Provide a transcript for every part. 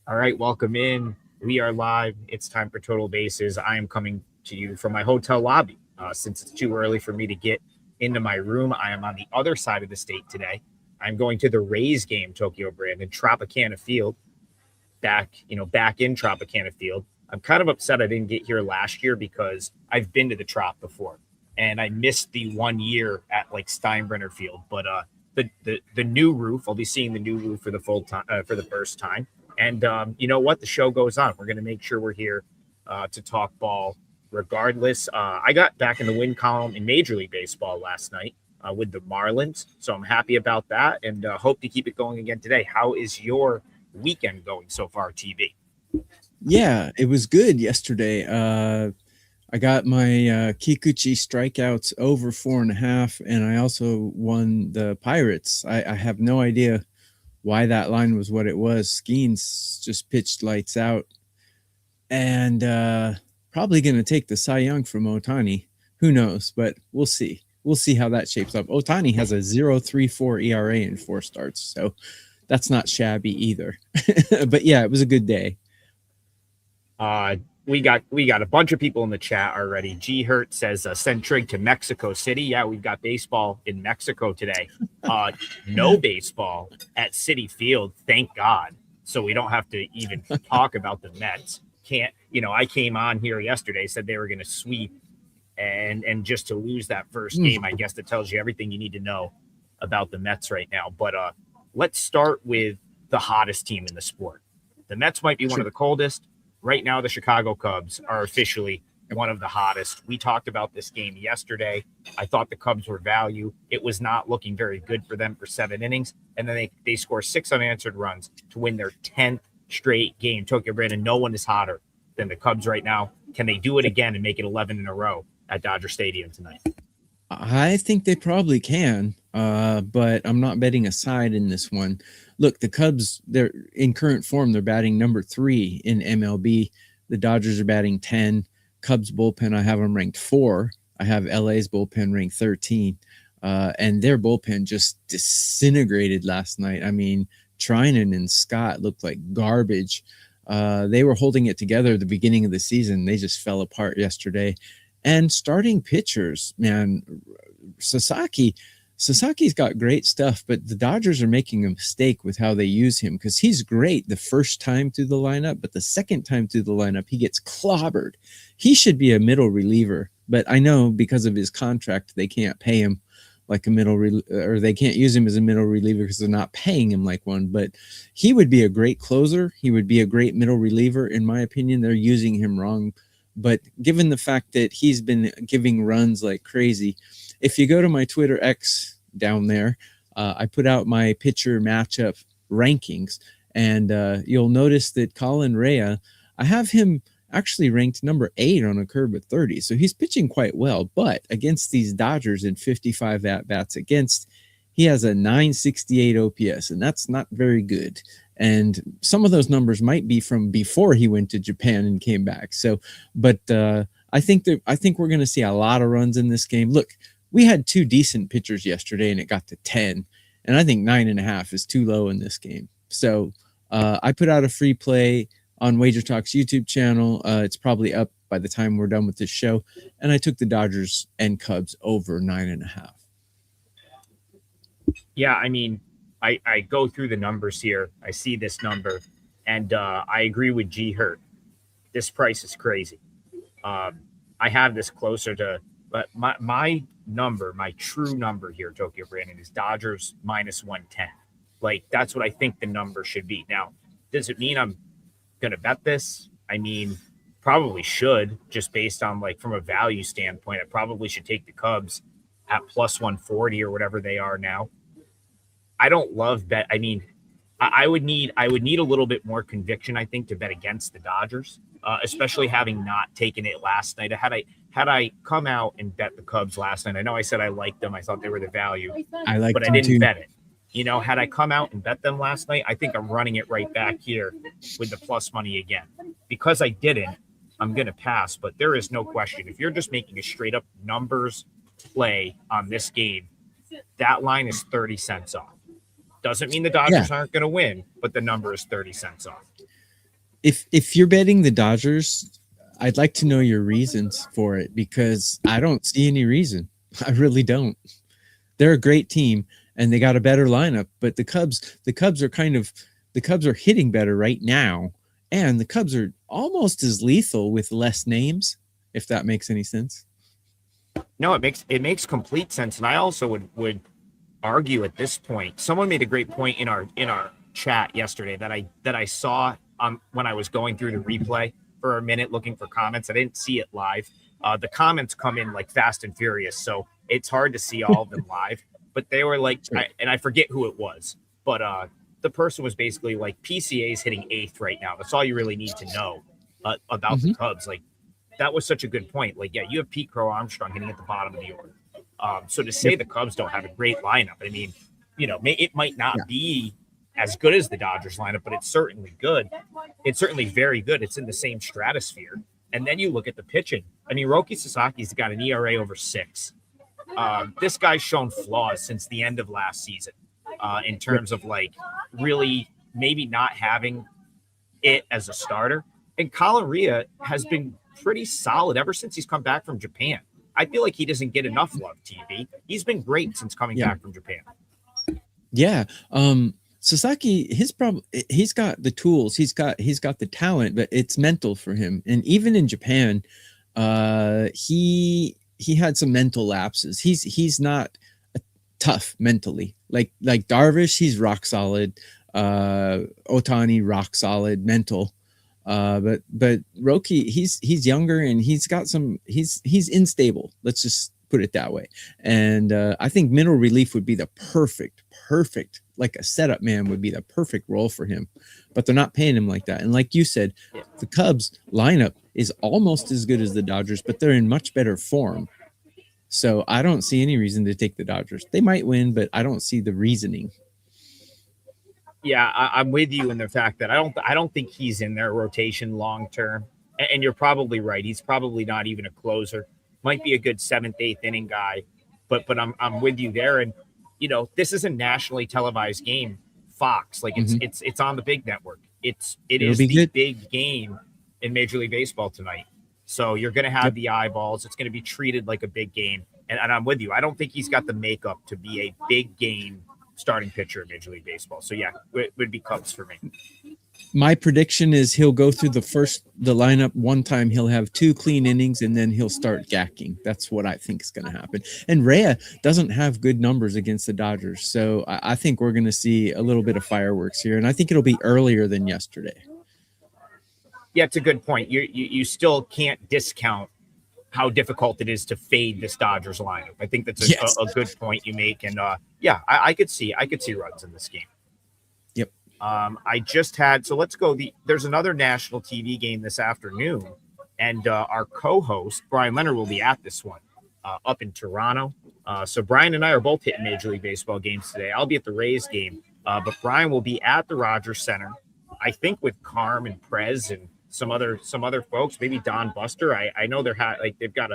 All right, welcome in. We are live. It's time for Total Bases. I am coming to you from my hotel lobby. Since it's too early for me to get into my room, I am on the other side of the state today. I'm going to the Rays game, Tokyo Brandon, Tropicana Field, back in Tropicana Field. I'm kind of upset I didn't get here last year because I've been to the Trop before, and I missed the 1 year at like Steinbrenner Field. But the new roof, I'll be seeing the new roof for the full time for the first time. And you know what? The show goes on. We're going to make sure we're here to talk ball regardless. I got back in the win column in Major League Baseball last night with the Marlins, so I'm happy about that and hope to keep it going again today. How is your weekend going so far, TB? Yeah, it was good yesterday. I got my Kikuchi strikeouts over 4.5, and I also won the Pirates. I have no idea why that line was what it was. Skeens just pitched lights out, and probably going to take the Cy Young from Ohtani. Who knows? But we'll see. We'll see how that shapes up. Ohtani has a 0.34 ERA in 4 starts, so that's not shabby either. But yeah, it was a good day. We got a bunch of people in the chat already. G Hurt says send Trig to Mexico City. Yeah, we've got baseball in Mexico today. No baseball at Citi Field, thank God. So we don't have to even talk about the Mets. I came on here yesterday, said they were going to sweep, and just to lose that first game, I guess that tells you everything you need to know about the Mets right now. But let's start with the hottest team in the sport. The Mets might be one of the coldest. Right now, the Chicago Cubs are officially one of the hottest. We talked about this game yesterday. I thought the Cubs were value. It was not looking very good for them for 7 innings. And then they score 6 unanswered runs to win their 10th straight game. Tokyo Brandon, no one is hotter than the Cubs right now. Can they do it again and make it 11 in a row at Dodger Stadium tonight? I think they probably can, but I'm not betting a side in this one. Look, the Cubs, they're in current form. They're batting number 3 in MLB. The Dodgers are batting 10. Cubs bullpen, I have them ranked 4. I have LA's bullpen ranked 13. And their bullpen just disintegrated last night. I mean, Trinan and Scott looked like garbage. They were holding it together at the beginning of the season. They just fell apart yesterday. And starting pitchers, man, Sasaki's got great stuff, but the Dodgers are making a mistake with how they use him because he's great the first time through the lineup, but the second time through the lineup, he gets clobbered. He should be a middle reliever, but I know because of his contract, they can't pay him like a or they can't use him as a middle reliever because they're not paying him like one, but he would be a great closer. He would be a great middle reliever. In my opinion, they're using him wrong. But given the fact that he's been giving runs like crazy, if you go to my Twitter X down there, I put out my pitcher matchup rankings, and you'll notice that Colin Rea, I have him actually ranked number 8 on a curve of 30. So he's pitching quite well, but against these Dodgers in 55 at-bats against, he has a 968 OPS, and that's not very good. And some of those numbers might be from before he went to Japan and came back. So, but I think we're going to see a lot of runs in this game. Look, we had 2 decent pitchers yesterday, and it got to 10, and I think 9.5 is too low in this game. So I put out a free play on WagerTalk's YouTube channel. It's probably up by the time we're done with this show, and I took the Dodgers and Cubs over 9.5. Yeah, I mean, I go through the numbers here. I see this number, and I agree with G Hurt. This price is crazy. I have this closer to, but my number, my true number here, Tokyo Brandon, is Dodgers minus 110. Like, that's what I think the number should be. Now, does it mean I'm going to bet this? I mean, probably should, just based on, like, from a value standpoint. I probably should take the Cubs at plus 140 or whatever they are now. I don't love bet. I mean, I would need a little bit more conviction, I think, to bet against the Dodgers, especially having not taken it last night. Had I come out and bet the Cubs last night, I know I said I liked them. I thought they were the value, but I didn't bet it. You know, had I come out and bet them last night, I think I'm running it right back here with the plus money again. Because I didn't, I'm going to pass. But there is no question. If you're just making a straight up numbers play on this game, that line is 30 cents off. Doesn't mean the Dodgers aren't going to win, but the number is 30 cents off. if you're betting the Dodgers, I'd like to know your reasons for it, because I don't see any reason. I really don't. They're a great team and they got a better lineup, but the Cubs are hitting better right now, and the Cubs are almost as lethal with less names, if that makes any sense. No, it makes complete sense, and I also would argue at this point. Someone made a great point in our chat yesterday that I saw when I was going through the replay for a minute looking for comments. I didn't see it live. The comments come in like fast and furious, so it's hard to see all of them live. But they were like, Sure. and I forget who it was, but the person was basically like, PCA is hitting eighth right now. That's all you really need to know about the Cubs. Like, that was such a good point. Like, yeah, you have Pete Crow Armstrong hitting at the bottom of the order. So to say the Cubs don't have a great lineup, I mean, it might not be as good as the Dodgers lineup, but it's certainly good. It's certainly very good. It's in the same stratosphere. And then you look at the pitching. I mean, Roki Sasaki's got an ERA over 6. This guy's shown flaws since the end of last season in terms of like really maybe not having it as a starter. And Colin Ria has been pretty solid ever since he's come back from Japan. I feel like he doesn't get enough love, TV. He's been great since coming back from Japan. Yeah. Sasaki, his problem, he's got the tools, he's got the talent, but it's mental for him. And even in Japan, he had some mental lapses. He's not tough mentally. Like Darvish, he's rock solid. Otani, rock solid mental. But Roki, he's younger and he's unstable. Let's just put it that way. And I think mineral relief would be the perfect, like a setup man would be the perfect role for him. But they're not paying him like that. And like you said, the Cubs lineup is almost as good as the Dodgers, but they're in much better form. So I don't see any reason to take the Dodgers. They might win, but I don't see the reasoning. Yeah, I'm with you in the fact that I don't think he's in their rotation long term. And you're probably right. He's probably not even a closer. Might be a good 7th, 8th inning guy. But I'm with you there. And this is a nationally televised game. Fox, like it's on the big network. It'll is the good. Big game in Major League Baseball tonight. So you're going to have the eyeballs. It's going to be treated like a big game. And I'm with you. I don't think he's got the makeup to be a big game starting pitcher in Major League Baseball. So yeah, it would be Cubs for me. My prediction is he'll go through the lineup one time. He'll have 2 clean innings and then he'll start gacking. That's what I think is going to happen. And Rhea doesn't have good numbers against the Dodgers. So I think we're going to see a little bit of fireworks here. And I think it'll be earlier than yesterday. Yeah, it's a good point. You still can't discount how difficult it is to fade this Dodgers lineup. I think that's a good point you make. And I could see runs in this game. Yep. I just had, so let's go. There's another national TV game this afternoon, and our co-host Bryan Leonard will be at this one up in Toronto. So Bryan and I are both hitting Major League Baseball games today. I'll be at the Rays game, but Bryan will be at the Rogers Center, I think, with Carm and Prez and some other folks, maybe Don Buster. I know they've got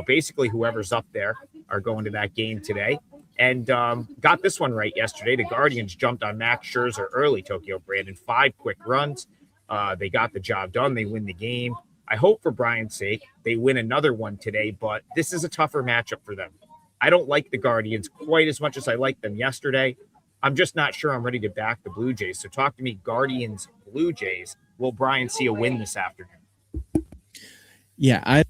basically whoever's up there are going to that game today. And got this one right yesterday. The Guardians jumped on Max Scherzer early, Tokyo Brandon, 5 quick runs. They got the job done. They win the game. I hope for Bryan's sake they win another one today, but this is a tougher matchup for them. I don't like the Guardians quite as much as I liked them yesterday. I'm just not sure I'm ready to back the Blue Jays. So talk to me, Guardians, Blue Jays. Will Bryan see a win this afternoon? Yeah,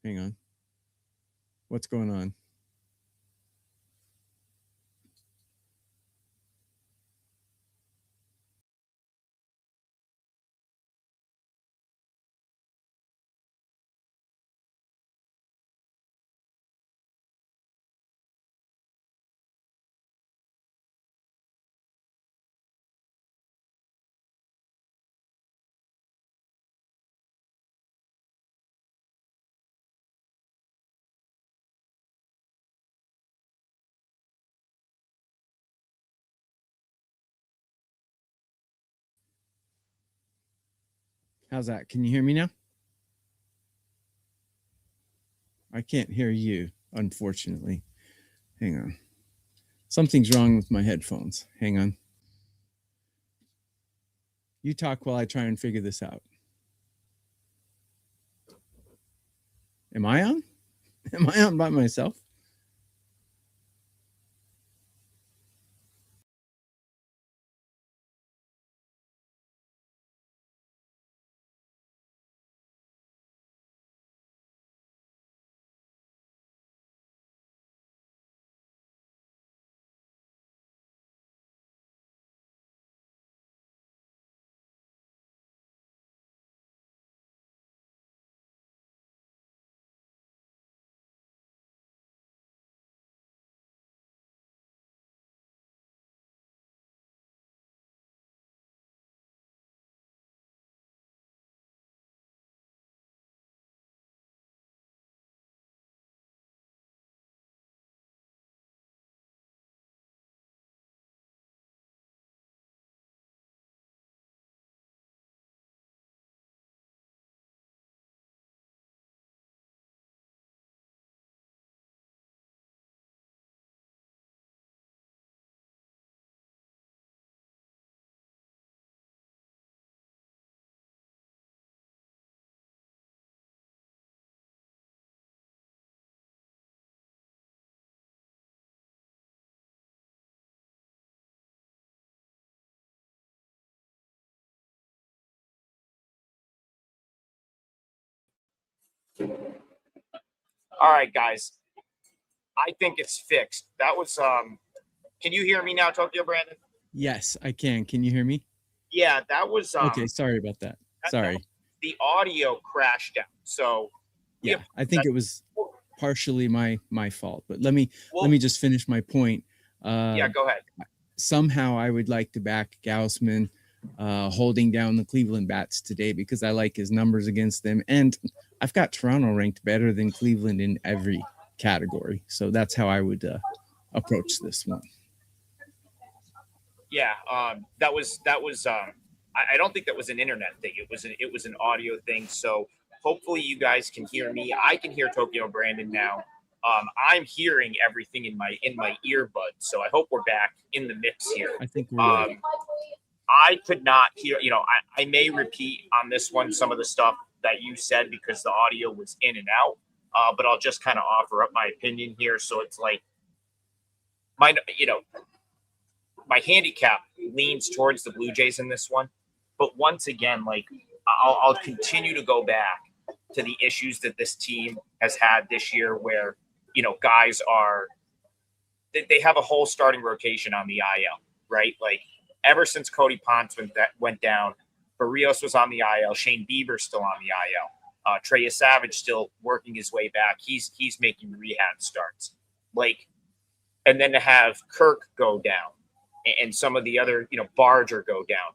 Hang on. What's going on? How's that? Can you hear me now? I can't hear you, unfortunately. Hang on. Something's wrong with my headphones. Hang on. You talk while I try and figure this out. Am I on? Am I on by myself? All right, guys. I think it's fixed. That was can you hear me now, Tokyo Brandon? Yes, I can. Can you hear me? Yeah, that was Okay, sorry about that. Sorry. The audio crashed out. So Yeah, I think it was partially my fault. But let me just finish my point. Yeah, go ahead. Somehow I would like to back Gaussman holding down the Cleveland bats today because I like his numbers against them. And I've got Toronto ranked better than Cleveland in every category. So that's how I would approach this one. Yeah, that was I don't think that was an internet thing. It was an audio thing. So hopefully you guys can hear me. I can hear Tokyo Brandon now. I'm hearing everything in my earbuds. So I hope we're back in the mix here. I think we're I could not hear, I may repeat on this one some of the stuff that you said because the audio was in and out. But I'll just kind of offer up my opinion here. So it's like my handicap leans towards the Blue Jays in this one. But once again, like I'll continue to go back to the issues that this team has had this year where, guys they have a whole starting rotation on the IL, right? Like ever since Cody Ponce went down, Barrios was on the IL, Shane Bieber's still on the IL. Trey Savage still working his way back. He's making rehab starts. Like, and then to have Kirk go down and some of the other, Barger go down.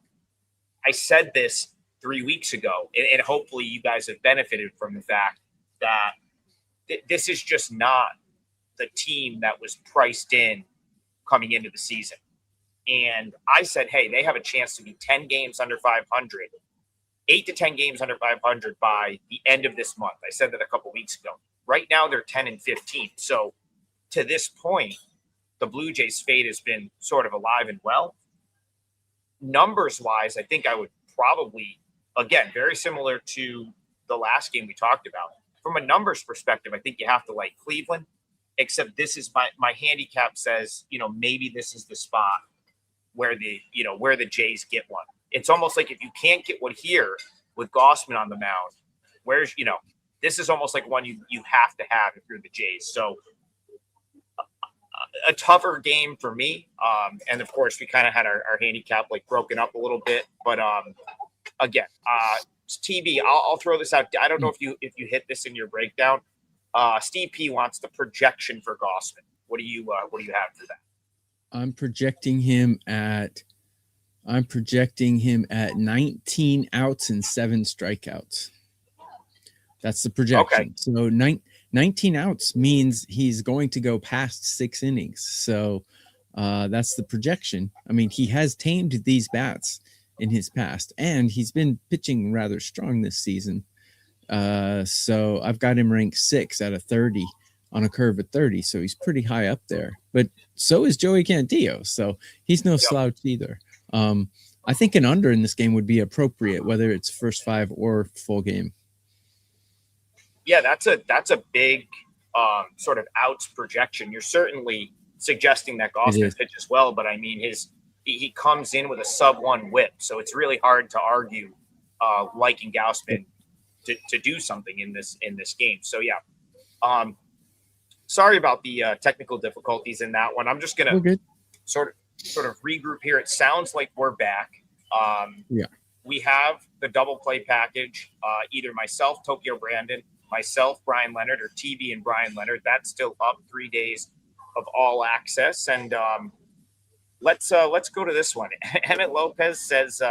I said this 3 weeks ago, and hopefully you guys have benefited from the fact that this is just not the team that was priced in coming into the season. And I said, hey, they have a chance to be 10 games under 500, 8 to 10 games under 500 by the end of this month. I said that a couple weeks ago. Right now, they're 10 and 15. So to this point, the Blue Jays' fate has been sort of alive and well. Numbers-wise, I think I would probably, again, very similar to the last game we talked about. From a numbers perspective, I think you have to like Cleveland, except this is my handicap says, maybe this is the spot where the Jays get one. It's almost like if you can't get one here with Gaussman on the mound, where's this is almost like one you have to have if you're the Jays. So a tougher game for me. And of course, we kind of had our handicap like broken up a little bit. But again, TB, I'll throw this out. I don't know if you hit this in your breakdown. Steve P wants the projection for Gausman. What do you have for that? I'm projecting him at 19 outs and 7 strikeouts. That's the projection. Okay. So 19 outs means he's going to go past 6 innings. So that's the projection. I mean, he has tamed these bats in his past, and he's been pitching rather strong this season. So I've got him ranked 6 out of 30 on a curve of 30. So he's pretty high up there. But so is Joey Cantillo. So he's no slouch either. I think an under in this game would be appropriate, whether it's first 5 or full game. Yeah, that's a big sort of outs projection. You're certainly suggesting that Gausman pitches well, but I mean he comes in with a sub-1 whip, so it's really hard to argue liking Gausman to do something in this game. So yeah, sorry about the technical difficulties in that one. I'm just gonna sort of regroup here. It sounds like we're back. We have the double play package. Either myself, Tokyo Brandon, myself, Bryan Leonard, or TV and Bryan Leonard. That's still up. 3 days of all access. And let's go to this one. Emmett Lopez says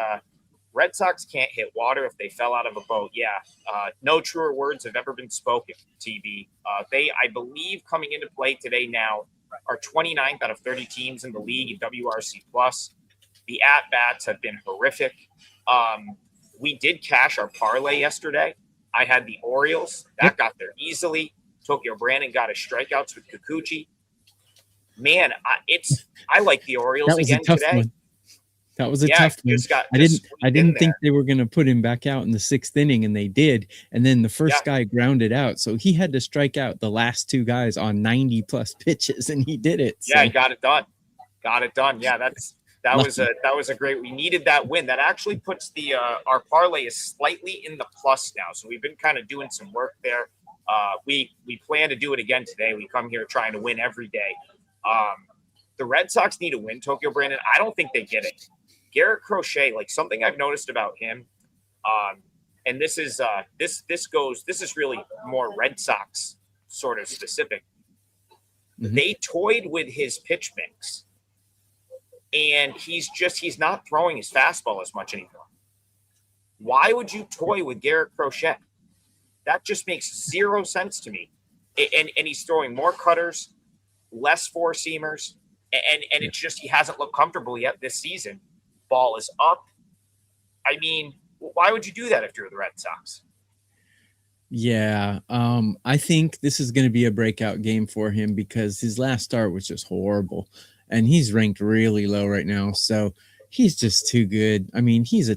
Red Sox can't hit water if they fell out of a boat. Yeah, no truer words have ever been spoken, TB. They, I believe, coming into play today now, are 29th out of 30 teams in the league in WRC+. The at-bats have been horrific. We did cash our parlay yesterday. I had the Orioles. That got there easily. Tokyo Brandon got his strikeouts with Kikuchi. Man, I like the Orioles again today. One. That was a tough one. I didn't think they were going to put him back out in the 6th inning, and they did. And then the first guy grounded out, so he had to strike out the last 2 guys on 90+ pitches, and he did it. Yeah, he got it done. Yeah, that was a great. We needed that win. That actually puts the our parlay is slightly in the plus now. So we've been kind of doing some work there. We plan to do it again today. We come here trying to win every day. The Red Sox need to win, Tokyo Brandon. I don't think they get it. Garrett Crochet, like something I've noticed about him, and this is really more Red Sox sort of specific. Mm-hmm. They toyed with his pitch mix, and he's not throwing his fastball as much anymore. Why would you toy with Garrett Crochet? That just makes zero sense to me. And he's throwing more cutters, less 4-seamers, and it's just he hasn't looked comfortable yet this season. Ball is up. I mean, why would you do that if you're the Red Sox? Yeah, I think this is going to be a breakout game for him because his last start was just horrible, and he's ranked really low right now. So he's just too good. I mean, he's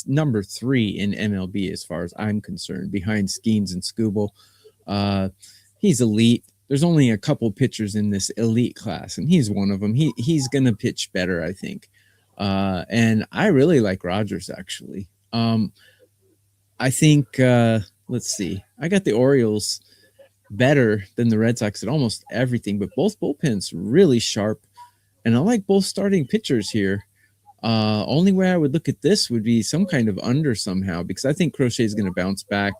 number 3 in MLB as far as I'm concerned, behind Skeens and Skubal. He's elite. There's only a couple pitchers in this elite class, and he's one of them. He's going to pitch better, I think. And I really like Rogers, actually. I think, let's see. I got the Orioles better than the Red Sox at almost everything, but both bullpens really sharp. And I like both starting pitchers here. Only way I would look at this would be some kind of under somehow, because I think Crochet is going to bounce back.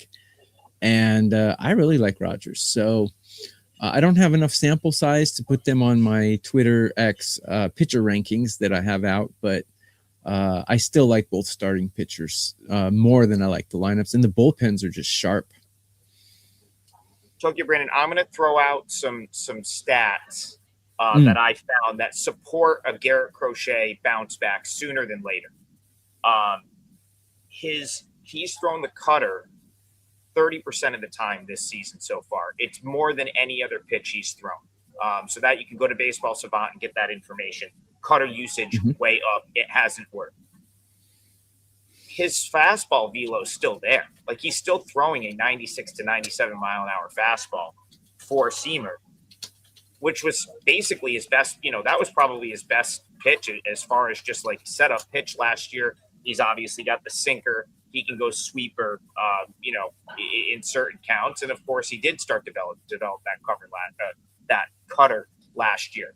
And I really like Rogers. So I don't have enough sample size to put them on my Twitter X pitcher rankings that I have out, but I still like both starting pitchers more than I like the lineups, and the bullpens are just sharp. Tokyo Brandon, I'm going to throw out some stats that I found that support a Garrett Crochet bounce back sooner than later. He's thrown the cutter 30% of the time this season so far. It's more than any other pitch he's thrown. So that you can go to Baseball Savant and get that information. Cutter usage way up. It hasn't worked. His fastball velo is still there. Like he's still throwing a 96 to 97 mile an hour fastball, 4-seamer, which was basically his best. That was probably his best pitch as far as just like setup pitch last year. He's obviously got the sinker. he can go sweeper, in certain counts. And of course, he did start develop that cutter last year.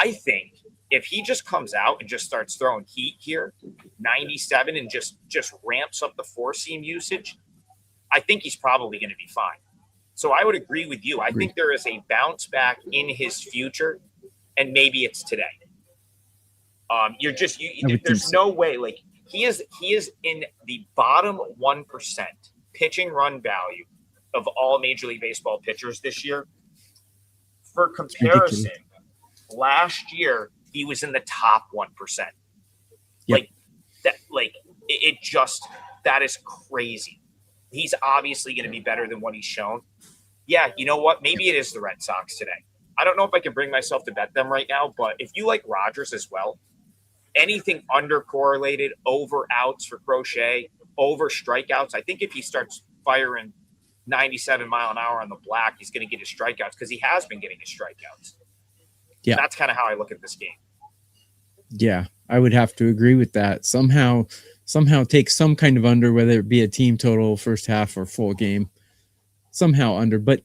I think if he just comes out and just starts throwing heat here, 97, and just ramps up the four seam usage, I think he's probably going to be fine. So I would agree with you. I think there is a bounce back in his future, and maybe it's today. There's no way. Like he is in the bottom 1% pitching run value of all Major League Baseball pitchers this year. For comparison, last year he was in the top 1%. Yep. Like that. Like it just, that is crazy. He's obviously going to be better than what he's shown. Yeah, you know what? Maybe it is the Red Sox today. I don't know if I can bring myself to bet them right now, but if you like Rogers as well, anything under correlated, over outs for Crochet, over strikeouts, I think if he starts firing 97 mile an hour on the black, he's going to get his strikeouts because he has been getting his strikeouts. Yeah. And that's kind of how I look at this game. Yeah, I would have to agree with that. Somehow take some kind of under, whether it be a team total, first half, or full game. Somehow under, but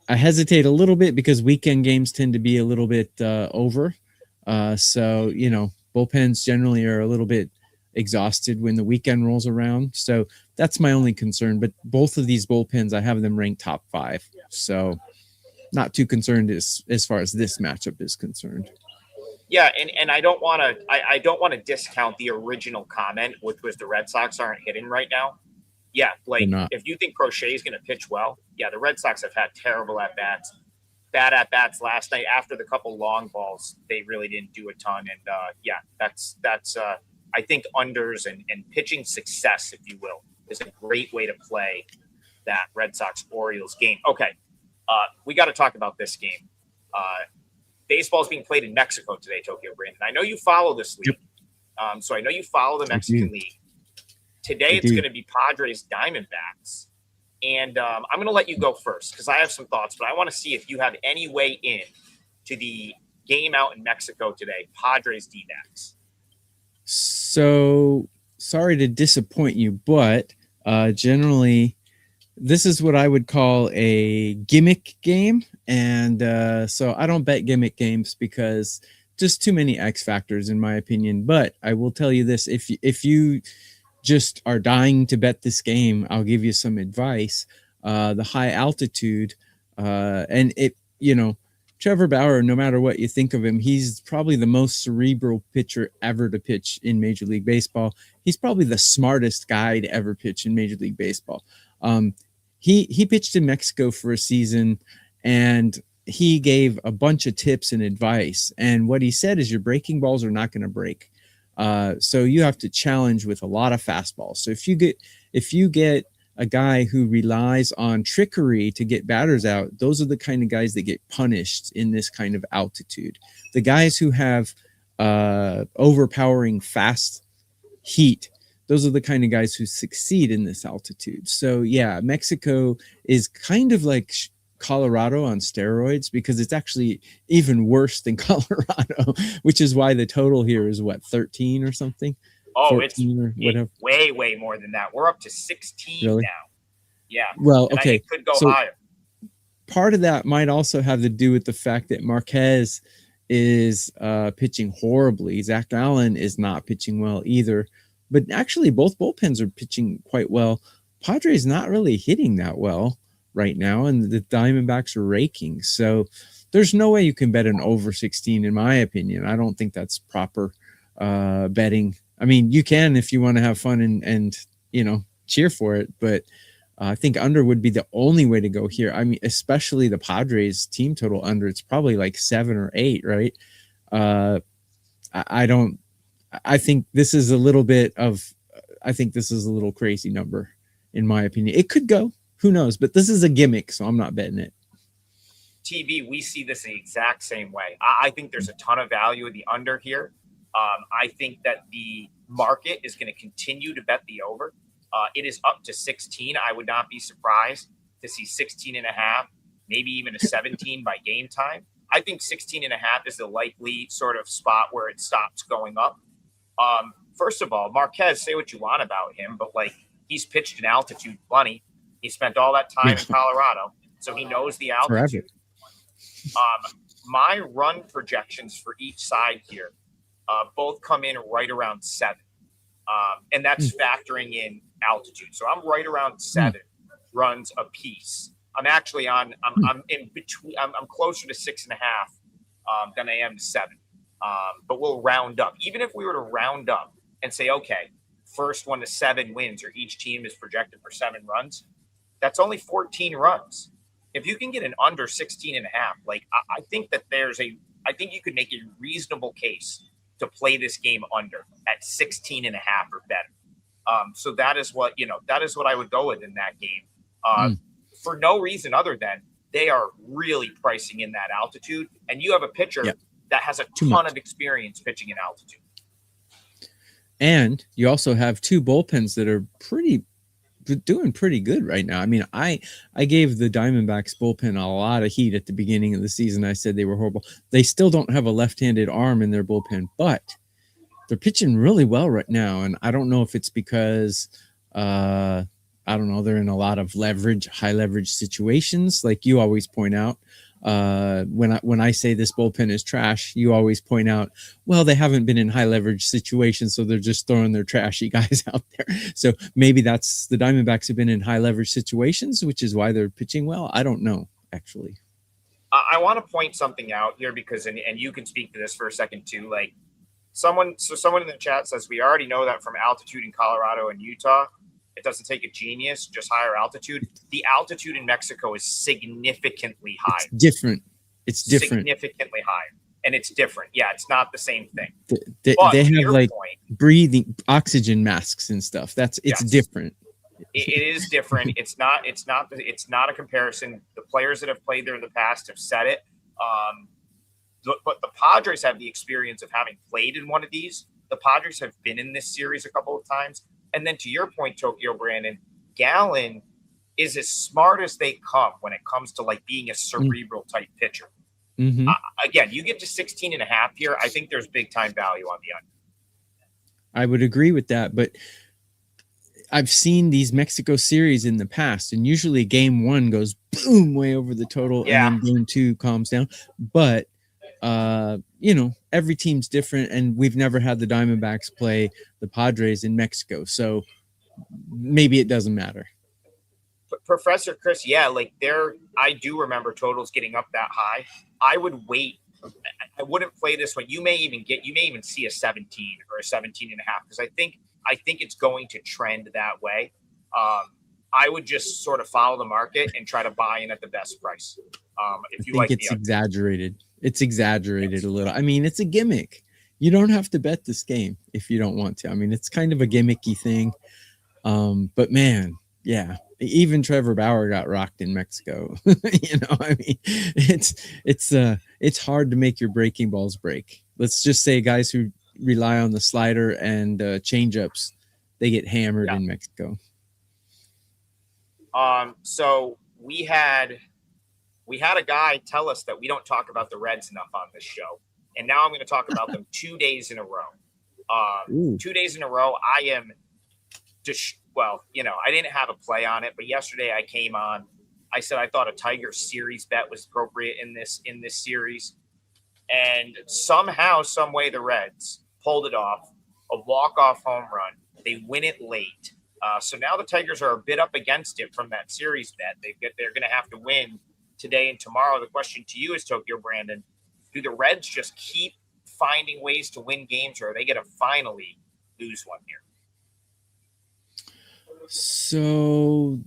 I hesitate a little bit because weekend games tend to be a little bit over. So, bullpens generally are a little bit exhausted when the weekend rolls around. So that's my only concern. But both of these bullpens, I have them ranked top 5. So not too concerned as far as this matchup is concerned. Yeah, and I don't want to discount the original comment, which was the Red Sox aren't hitting right now. Yeah, like if you think Crochet is going to pitch well, yeah, the Red Sox have had terrible at-bats. Bad at-bats last night. After the couple long balls, they really didn't do a ton. And, that's I think unders and pitching success, if you will, is a great way to play that Red Sox-Orioles game. Okay, we got to talk about this game. Baseball is being played in Mexico today, Tokyo Brandon. I know you follow this league. Yep. So I know you follow the Mexican League. Today it's going to be Padres Diamondbacks. And I'm going to let you go first because I have some thoughts, but I want to see if you have any way in to the game out in Mexico today, Padres D-backs. So sorry to disappoint you, but generally this is what I would call a gimmick game. And so I don't bet gimmick games because just too many X factors in my opinion. But I will tell you this, if you just are dying to bet this game, I'll give you some advice. The high altitude and Trevor Bauer, no matter what you think of him, he's probably the most cerebral pitcher ever to pitch in Major League Baseball. He's probably the smartest guy to ever pitch in Major League Baseball. He pitched in Mexico for a season, and he gave a bunch of tips and advice. And what he said is your breaking balls are not going to break. So you have to challenge with a lot of fastballs. So if you get a guy who relies on trickery to get batters out, those are the kind of guys that get punished in this kind of altitude. The guys who have overpowering fast heat, those are the kind of guys who succeed in this altitude. So yeah, Mexico is kind of like Colorado on steroids because it's actually even worse than Colorado, which is why the total here is 13 or something. Oh, it's way more than that. We're up to 16 now. Yeah. Well, okay. It could go higher. Part of that might also have to do with the fact that Marquez is pitching horribly. Zach Allen is not pitching well either. But actually, both bullpens are pitching quite well. Padres not really hitting that well right now, and the Diamondbacks are raking. So there's no way you can bet an over 16, in my opinion. I don't think that's proper betting. I mean, you can if you want to have fun and cheer for it, but I think under would be the only way to go here. I mean, especially the Padres team total under. It's probably like 7 or 8, right? I think this is a little crazy number, in my opinion. It could go. Who knows? But this is a gimmick, so I'm not betting it. TV, we see this the exact same way. I think there's a ton of value in the under here. I think that the market is going to continue to bet the over. It is up to 16. I would not be surprised to see 16 and a half, maybe even a 17 by game time. I think 16 and a half is the likely sort of spot where it stops going up. first of all, Marquez, say what you want about him, but like he's pitched in altitude plenty. He spent all that time in Colorado, so he knows the altitude. My run projections for each side here both come in right around 7. And that's factoring in altitude. So I'm right around 7 runs a piece. I'm actually I'm in between. I'm closer to 6.5 than I am to 7. But we'll round up. Even if we were to round up and say, okay, first 1 to 7 wins, or each team is projected for 7 runs, that's only 14 runs. If you can get an under 16.5, like I think that I think you could make a reasonable case to play this game under at 16.5 or better. So that is what I would go with in that game. For no reason other than they are really pricing in that altitude, and you have a pitcher that has a ton of experience pitching in altitude. And you also have 2 bullpens that are doing pretty good right now. I mean, I gave the Diamondbacks bullpen a lot of heat at the beginning of the season. I said they were horrible. They still don't have a left-handed arm in their bullpen, but they're pitching really well right now. And I don't know if it's because, I don't know, they're in a lot of high leverage situations, like you always point out. When I say this bullpen is trash, you always point out, well, they haven't been in high leverage situations, so they're just throwing their trashy guys out there. So maybe that's the Diamondbacks have been in high leverage situations, which is why they're pitching well. I don't know, actually. I want to point something out here because, and you can speak to this for a second too. Like someone in the chat says, we already know that from altitude in Colorado and Utah. It doesn't take a genius, just higher altitude. The altitude in Mexico is significantly higher. It's different. Significantly higher. And it's different. Yeah, it's not the same thing. They have like breathing oxygen masks and stuff. It's different. It is different. It's not a comparison. The players that have played there in the past have said it. But the Padres have the experience of having played in one of these. The Padres have been in this series a couple of times. And then to your point, Tokyo Brandon, Gallen is as smart as they come when it comes to like being a cerebral type pitcher. Again, you get to 16.5 here. I think there's big time value on the under. I would agree with that, but I've seen these Mexico series in the past, and usually game 1 goes boom way over the total, and then game 2 calms down. But every team's different, and we've never had the Diamondbacks play the Padres in Mexico, so maybe it doesn't matter. Professor Chris, I do remember totals getting up that high. I would wait. I wouldn't play this one. You may even see a 17 or a 17.5 because I think it's going to trend that way. I would just sort of follow the market and try to buy in at the best price. If you like, it's exaggerated. It's exaggerated a little. I mean, it's a gimmick. You don't have to bet this game if you don't want to. I mean, it's kind of a gimmicky thing. But man, yeah, even Trevor Bauer got rocked in Mexico. I mean, it's hard to make your breaking balls break. Let's just say guys who rely on the slider and changeups, they get hammered in Mexico. So we had a guy tell us that we don't talk about the Reds enough on this show. And now I'm going to talk about them 2 days in a row. 2 days in a row. I am just, I didn't have a play on it, but yesterday I came on. I said I thought a Tiger series bet was appropriate in this series. And somehow, some way, the Reds pulled it off, a walk-off home run. They win it late. So now the Tigers are a bit up against it from that series bet. They're going to have to win today and tomorrow. The question to you is, Tokyo Brandon, do the Reds just keep finding ways to win games, or are they going to finally lose one here? So,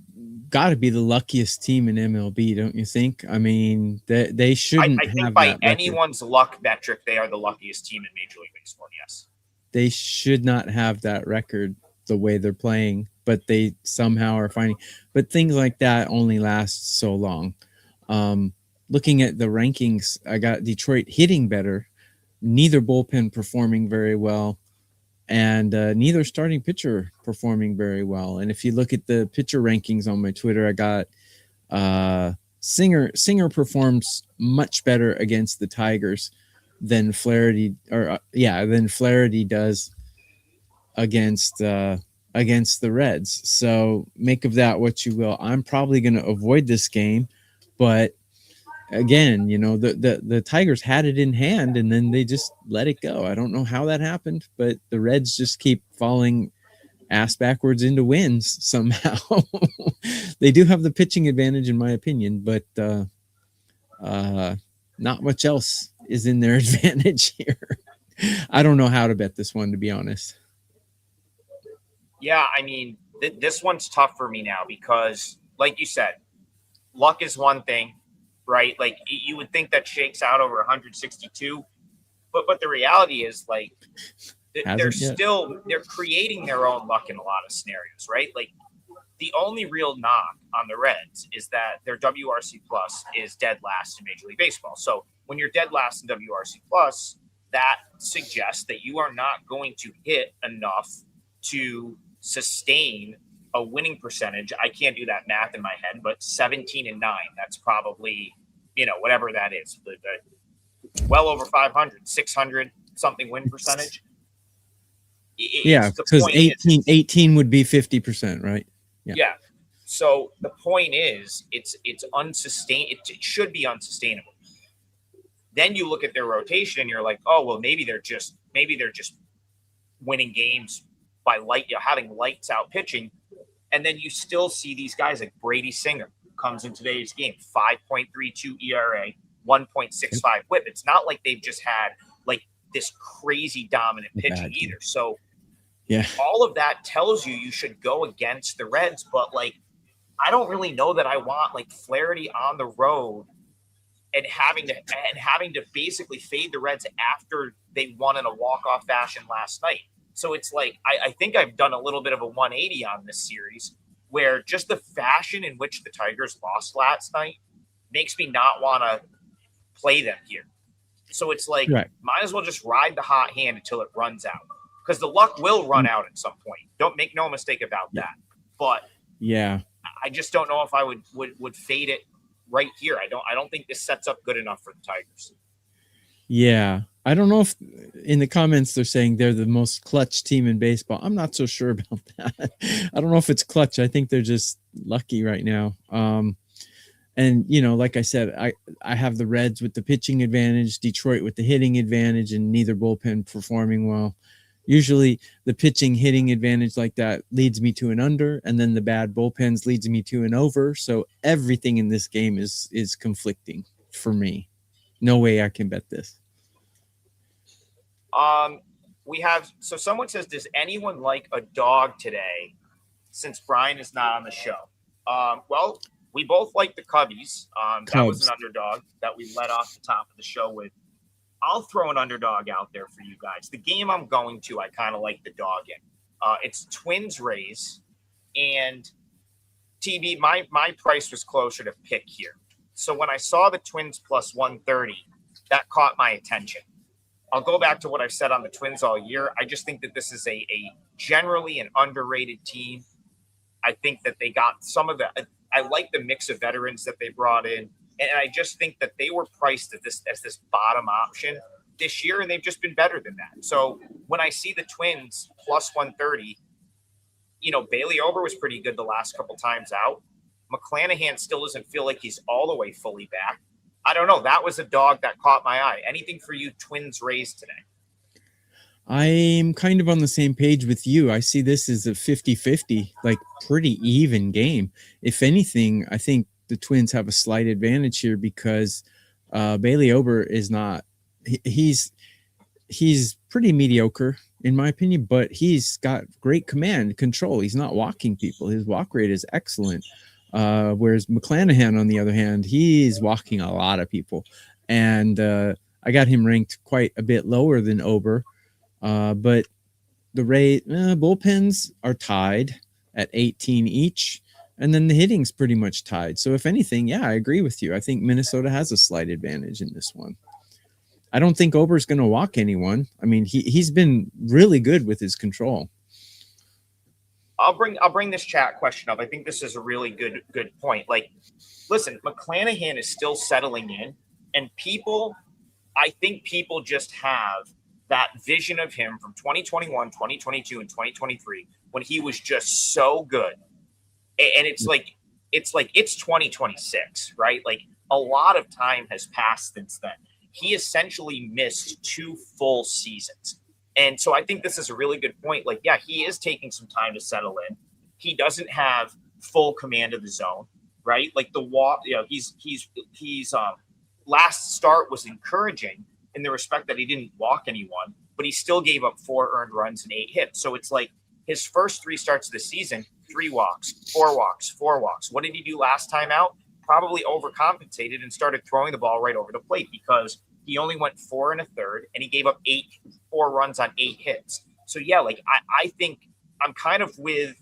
got to be the luckiest team in MLB, don't you think? I mean, they shouldn't. I think by anyone's luck metric, they are the luckiest team in Major League Baseball. Yes, they should not have that record the way they're playing, but they somehow are finding. But things like that only last so long. Looking at the rankings, I got Detroit hitting better, neither bullpen performing very well, and neither starting pitcher performing very well. And if you look at the pitcher rankings on my Twitter, I got Singer performs much better against the Tigers than Flaherty does. against the Reds. So make of that what you will. I'm probably going to avoid this game, but again, the Tigers had it in hand and then they just let it go. I don't know how that happened, but the Reds just keep falling ass backwards into wins somehow. They do have the pitching advantage in my opinion, but not much else is in their advantage here. I don't know how to bet this one, to be honest. Yeah, I mean, this one's tough for me now because, like you said, luck is one thing, right? Like you would think that shakes out over 162, but the reality is like they're creating their own luck in a lot of scenarios, right? Like the only real knock on the Reds is that their WRC plus is dead last in Major League Baseball. So when you're dead last in WRC plus, that suggests that you are not going to hit enough to sustain a winning percentage. I can't do that math in my head, but 17-9, that's probably, whatever that is, well over 500, 600 something win percentage. Yeah, because 18 would be 50%, right? Yeah. So the point is, it's unsustainable. It should be unsustainable. Then you look at their rotation and you're like, oh well, maybe they're just winning games by having lights out pitching, and then you still see these guys like Brady Singer comes in today's game, 5.32 ERA, 1.65 WHIP. It's not like they've just had like this crazy dominant pitching either. So yeah, all of that tells you should go against the Reds, but like I don't really know that I want like Flaherty on the road and having to basically fade the Reds after they won in a walk-off fashion last night. So it's like I think I've done a little bit of a 180 on this series where just the fashion in which the Tigers lost last night makes me not want to play them here. So it's like might as well just ride the hot hand until it runs out, because the luck will run out at some point. Don't make no mistake about that. But yeah, I just don't know if I would fade it right here. I don't think this sets up good enough for the Tigers. Yeah. I don't know if in the comments they're saying they're the most clutch team in baseball. I'm not so sure about that. I don't know if it's clutch. I think they're just lucky right now. And, like I said, I have the Reds with the pitching advantage, Detroit with the hitting advantage, and neither bullpen performing well. Usually the pitching hitting advantage like that leads me to an under, and then the bad bullpens leads me to an over. So everything in this game is conflicting for me. No way I can bet this. So someone says, does anyone like a dog today since Bryan is not on the show? Well, we both like the Cubbies. That was an underdog that we led off the top of the show with. I'll throw an underdog out there for you guys. The game I'm going to, I kind of like the dog in. It's Twins Rays, and TB, my price was closer to pick here. So when I saw the Twins plus 130, that caught my attention. I'll go back to what I've said on the Twins all year. I just think that this is a generally an underrated team. I think that they got some of the – I like the mix of veterans that they brought in. And I just think that they were priced as this bottom option this year, and they've just been better than that. So when I see the Twins plus 130, Bailey Ober was pretty good the last couple times out. McClanahan still doesn't feel like he's all the way fully back. I don't know. That was a dog that caught my eye. Anything for you Twins Rays today? I'm kind of on the same page with you. I see this as a 50-50, like pretty even game. If anything, I think the Twins have a slight advantage here because Bailey Ober is not he's pretty mediocre in my opinion, but he's got great command control. He's not walking people. His walk rate is excellent. Whereas McClanahan, on the other hand, he's walking a lot of people. And I got him ranked quite a bit lower than Ober. But the bullpens are tied at 18 each. And then the hitting's pretty much tied. So if anything, yeah, I agree with you. I think Minnesota has a slight advantage in this one. I don't think Ober's going to walk anyone. I mean, he's been really good with his control. I'll bring this chat question up. I think this is a really good point. Like, listen, McClanahan is still settling in, and I think people just have that vision of him from 2021, 2022, and 2023 when he was just so good. And it's like it's 2026, right? Like a lot of time has passed since then. He essentially missed 2 full seasons. And so I think this is a really good point. Like, yeah, he is taking some time to settle in. He doesn't have full command of the zone, right? Like the walk, he's last start was encouraging in the respect that he didn't walk anyone, but he still gave up 4 earned runs and 8 hits. So it's like his first 3 starts of the season, 3 walks, 4 walks, 4 walks. What did he do last time out? Probably overcompensated and started throwing the ball right over the plate because he only went 4 1/3 and he gave up 4 runs on 8 hits. So yeah, like I think I'm kind of with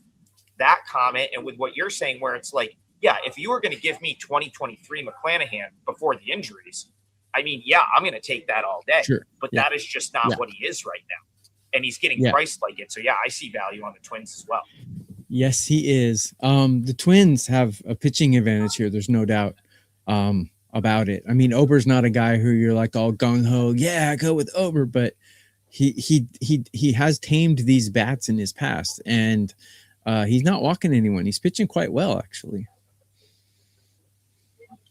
that comment and with what you're saying, where it's like, yeah, if you were going to give me 2023 McClanahan before the injuries, I mean, yeah, I'm going to take that all day. Sure. But that is just not what he is right now. And he's getting priced like it. So yeah, I see value on the Twins as well. Yes, he is. The Twins have a pitching advantage here. There's no doubt about it. I mean, Ober's not a guy who you're like all gung ho. Yeah, go with Ober, but he has tamed these bats in his past, and he's not walking anyone. He's pitching quite well, actually.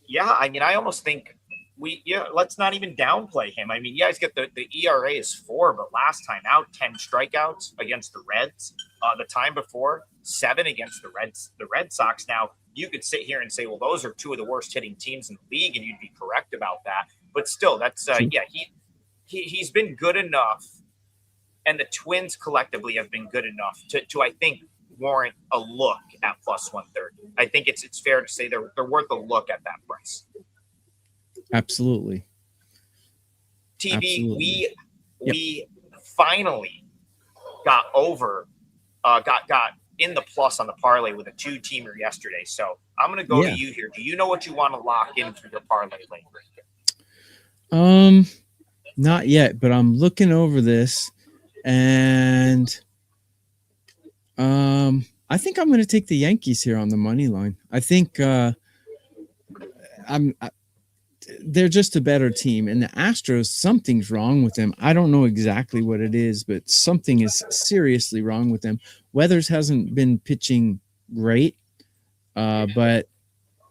Yeah, I mean, I almost think let's not even downplay him. I mean, yeah, he's got the ERA is 4, but last time out, 10 strikeouts against the Reds. The time before, 7 against the Red Sox. Now, you could sit here and say, well, those are 2 of the worst hitting teams in the league, and you'd be correct about that. But still, that's he's been good enough, and the Twins collectively have been good enough to I think warrant a look at plus 130. I think it's fair to say they're worth a look at that price. Absolutely. TV, Absolutely. we finally got got in the plus on the parlay with a 2-teamer yesterday. So I'm going to go to you here. Do you know what you want to lock in for your parlay later? Not yet, but I'm looking over this, and I think I'm going to take the Yankees here on the money line. I think they're just a better team, and the Astros, something's wrong with them. I don't know exactly what it is, but something is seriously wrong with them. Weathers hasn't been pitching great, but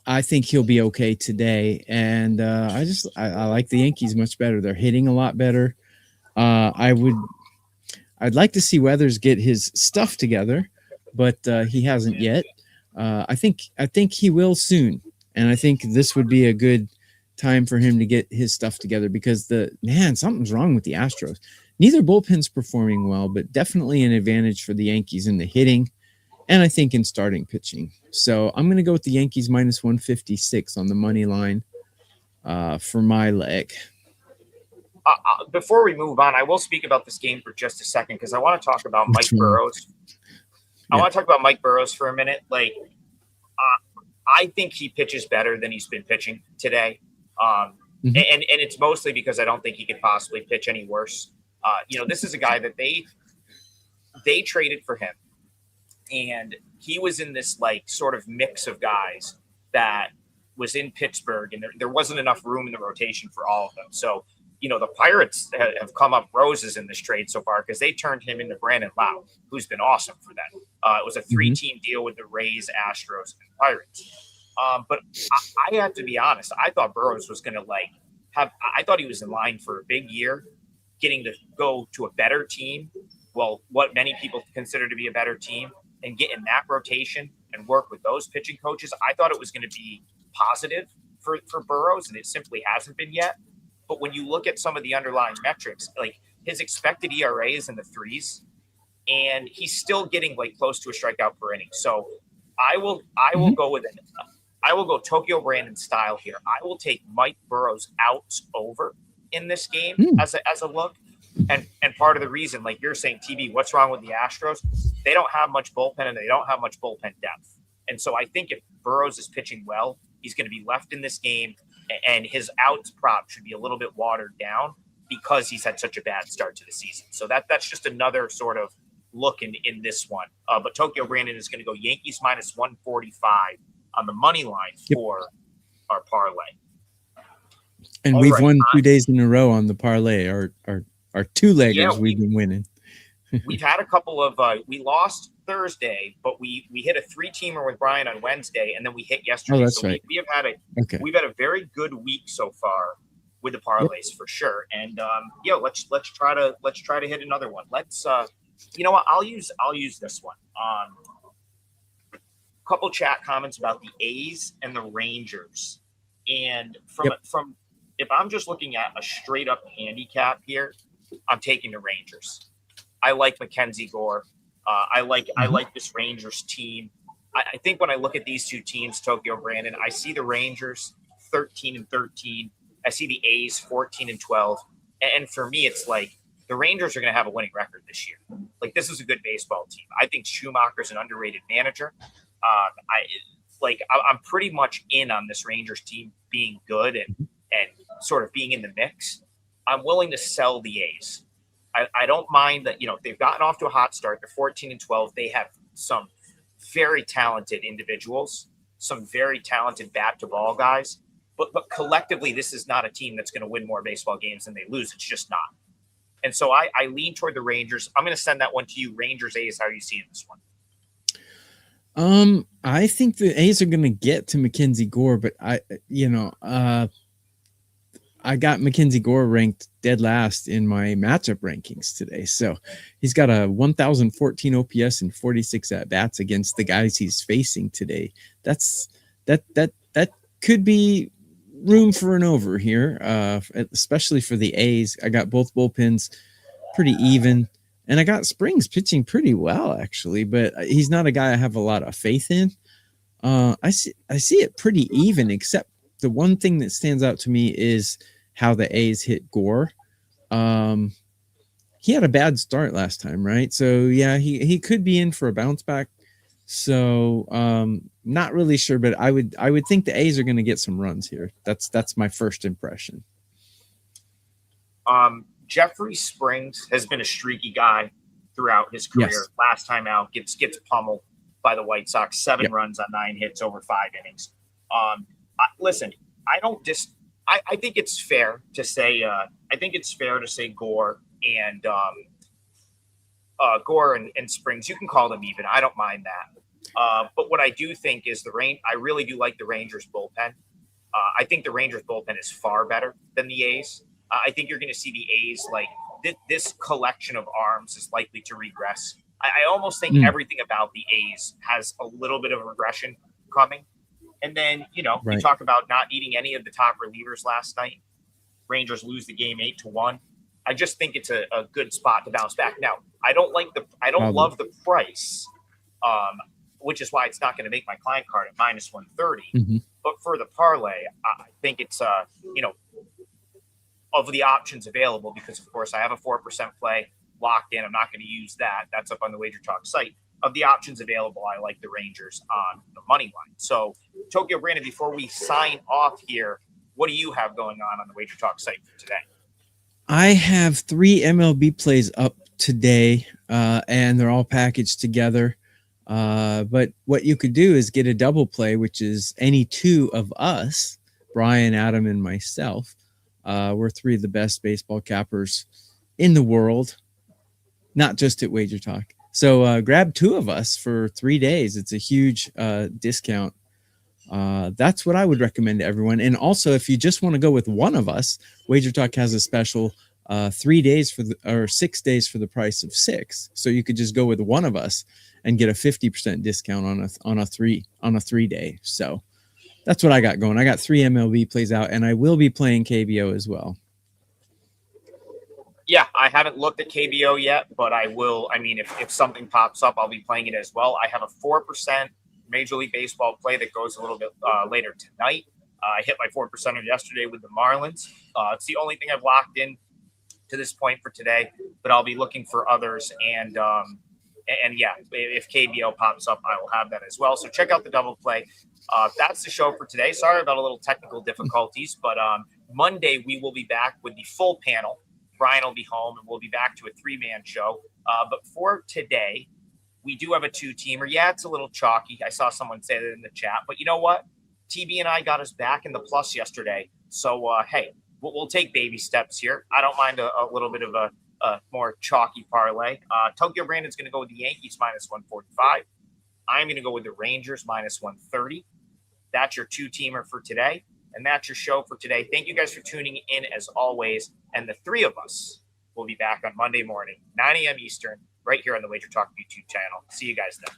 I think he'll be okay today. And I like the Yankees much better. They're hitting a lot better. I'd like to see Weathers get his stuff together, but he hasn't yet. I think he will soon, and I think this would be a good time for him to get his stuff together, because something's wrong with the Astros. Neither bullpen's performing well, but definitely an advantage for the Yankees in the hitting, and I think in starting pitching. So I'm going to go with the Yankees minus 156 on the money line for my leg. Before we move on, I will speak about this game for just a second, because I want to talk about Mike Burrows. I want to talk about Mike Burrows for a minute. Like, I think he pitches better than he's been pitching today. And it's mostly because I don't think he could possibly pitch any worse. This is a guy that they traded for him, and he was in this like sort of mix of guys that was in Pittsburgh, and there wasn't enough room in the rotation for all of them. So, the Pirates have come up roses in this trade so far, because they turned him into Brandon Lau, who's been awesome for them. It was a 3-team deal with the Rays, Astros, and Pirates. But I have to be honest. I thought Burrows was going to I thought he was in line for a big year, getting to go to a better team. Well, what many people consider to be a better team, and get in that rotation and work with those pitching coaches. I thought it was going to be positive for Burrows, and it simply hasn't been yet. But when you look at some of the underlying metrics, like his expected ERA is in the 3s, and he's still getting like close to a strikeout per inning. So I will go with it. I will go Tokyo Brandon style here. I will take Mike Burrows outs over in this game as a look. And part of the reason, like you're saying, TB, what's wrong with the Astros? They don't have much bullpen, and they don't have much bullpen depth. And so I think if Burrows is pitching well, he's going to be left in this game, and his outs prop should be a little bit watered down because he's had such a bad start to the season. So that's just another sort of look in this one. But Tokyo Brandon is going to go Yankees minus 145 on the money line for our parlay. And we've won 2 days in a row on the parlay. Our Our two-leggers Yeah, we've been winning. we've had a couple of we lost Thursday, but we hit a 3-teamer with Brian on Wednesday, and then we hit Oh, yesterday. that's So right. we have had Okay. we've had a very good week so far with the Yep. parlays for sure. And let's try to hit another one. Let's you know what? I'll use this one. Couple chat comments about the A's and the Rangers. And from if I'm just looking at a straight up handicap here, I'm taking the Rangers. I like Mackenzie Gore. I like this Rangers team. I think when I look at these two teams, Tokyo Brandon, I see the Rangers 13-13. I see the A's 14-12. And for me, it's like the Rangers are going to have a winning record this year. Like, this is a good baseball team. I think Schumacher's an underrated manager. I'm pretty much in on this Rangers team being good and sort of being in the mix. I'm willing to sell the A's. I don't mind that, they've gotten off to a hot start. They're 14-12. They have some very talented individuals, some very talented bat to ball guys. But collectively, this is not a team that's going to win more baseball games than they lose. It's just not. And so I lean toward the Rangers. I'm going to send that one to you. Rangers, A's, how are you seeing this one? I think the A's are going to get to Mackenzie Gore, but I got Mackenzie Gore ranked dead last in my matchup rankings today. So he's got a 1,014 OPS and 46 at bats against the guys he's facing today. That could be room for an over here, especially for the A's. I got both bullpens pretty even. And I got Springs pitching pretty well, actually, but he's not a guy I have a lot of faith in. I see it pretty even, except the one thing that stands out to me is how the A's hit Gore. He had a bad start last time, right? So yeah, he could be in for a bounce back. So not really sure, but I would think the A's are going to get some runs here. That's my first impression. Jeffrey Springs has been a streaky guy throughout his career. Yes. Last time out, gets pummeled by the White Sox. 7 runs on 9 hits over 5 innings. Listen, I think it's fair to say. I think it's fair to say Gore and Springs. You can call them even. I don't mind that. But what I do think is I really do like the Rangers bullpen. I think the Rangers bullpen is far better than the A's. I think you're going to see the A's, like, this collection of arms is likely to regress. I almost think everything about the A's has a little bit of a regression coming. And then, you talk about not needing any of the top relievers last night. Rangers lose the game 8-1. I just think it's a good spot to bounce back. Now, I don't love the price, which is why it's not going to make my client card at -130. Mm-hmm. But for the parlay, I think it's of the options available, because of course I have a 4% play locked in. I'm not going to use that. That's up on the WagerTalk site. Of the options available, I like the Rangers on the money line. So, Tokyo Brandon, before we sign off here, what do you have going on the WagerTalk site for today? I have 3 MLB plays up today, and they're all packaged together. But what you could do is get a double play, which is any 2 of us, Brian, Adam, and myself. We're 3 of the best baseball cappers in the world, not just at WagerTalk. So grab 2 of us for 3 days. It's a huge discount. That's what I would recommend to everyone. And also, if you just want to go with one of us, WagerTalk has a special 3 days or 6 days for the price of 6. So you could just go with one of us and get a 50% discount on a 3 day. So that's what I got going. I got 3 MLB plays out, and I will be playing KBO as well. Yeah, I haven't looked at KBO yet, but I will. I mean, if something pops up, I'll be playing it as well. I have a 4% Major League Baseball play that goes a little bit later tonight. I hit my 4%er yesterday with the Marlins. It's the only thing I've locked in to this point for today, but I'll be looking for others. And yeah, if KBO pops up, I will have that as well. So check out the double play. That's the show for today. Sorry about a little technical difficulties, but Monday we will be back with the full panel. Brian will be home, and we'll be back to a 3-man show. But for today, we do have a 2-teamer. Yeah, it's a little chalky. I saw someone say that in the chat. But you know what? TB and I got us back in the plus yesterday. So, hey, we'll take baby steps here. I don't mind a little bit of a a more chalky parlay. Tokyo Brandon's going to go with the Yankees minus 145. I'm going to go with the Rangers minus 130. That's your two-teamer for today. And that's your show for today. Thank you guys for tuning in as always. And the three of us will be back on Monday morning, 9 a.m. Eastern, right here on the WagerTalk YouTube channel. See you guys then.